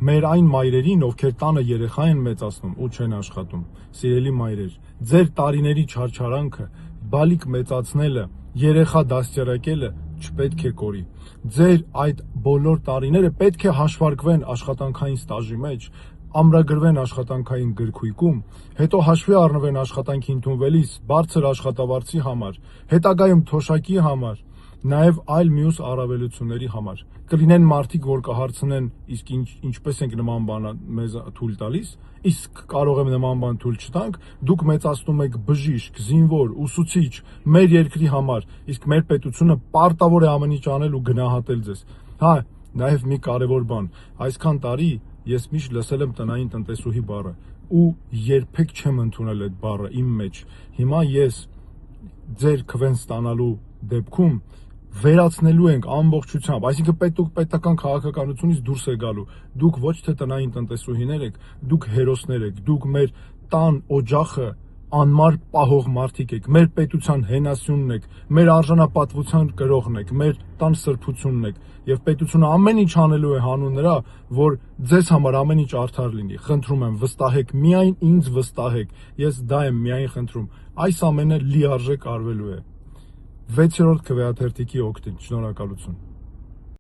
մեր այն մայրերին, ովքեր տանը երեխա են մեծացնում ու չեն աշխատում, սիրելի մայրեր, ձեր տարիների չարչարանքը, բալիկ մեծացնելը, երեխա դաստիարակելը չպետք է կորի։ Ձեր այդ բոլոր տարիները պետք է հաշվարկվեն աշխատանքային ստաժի մեջ, ամրագրվեն աշխատանքային գրքույկում, հետո հաշվի առնվեն աշխատանքի ընդունվելիս բարձր աշխատավարձի համար, հետագայում թոշակի համար, նաև այլ մյուս առավելությունների համար։ Կլինեն մարդիկ, որ կհարցնեն, իսկ ինչպես ենք նման բանը մեզ թույլ տալիս, իսկ կարող եմ նման բան թույլ չտանք, դուք մեծացնում եք բժիշկ, զինվոր, ուսուցիչ, մեր երկրի համար, իսկ մեր պետությունը պարտավոր է ամեն ինչ անել ու գնահատել ձեզ։ Հա, նաև մի կարևոր բան, այսքան տարի ես միշտ լսել եմ տնային տնտեսուհի բառը ու երբեք չեմ ընդունել այդ բառը իմ մեջ։ Հիմա ես ձեր քվեն ստանալու դեպքում վերացնելու ենք ամբողջությամբ, այսինքն պետական քաղաքականությունից դուրս է գալու։ Դուք ոչ թե տնային տնտեսուհիներ եք, դուք հերոսներ եք, դուք մեր տան օջախը անմար պահող մարդիկ եք, մեր պետության հենասյունն եք, մեր արժանապատվության կրողն եք, մեր տան սրբությունն եք, եւ պետությունը ամեն ինչ անելու է հանուն նրա, որ ձեզ համար ամեն ինչ արդար լինի։ Խնդրում եմ, վստահեք, միայն ինձ վստահեք, ես դա եմ միայն խնդրում, այս ամենը լիարժեք արվելու է։ 6-րդ քվեաթերթիկի օգտին, շնորհակալություն։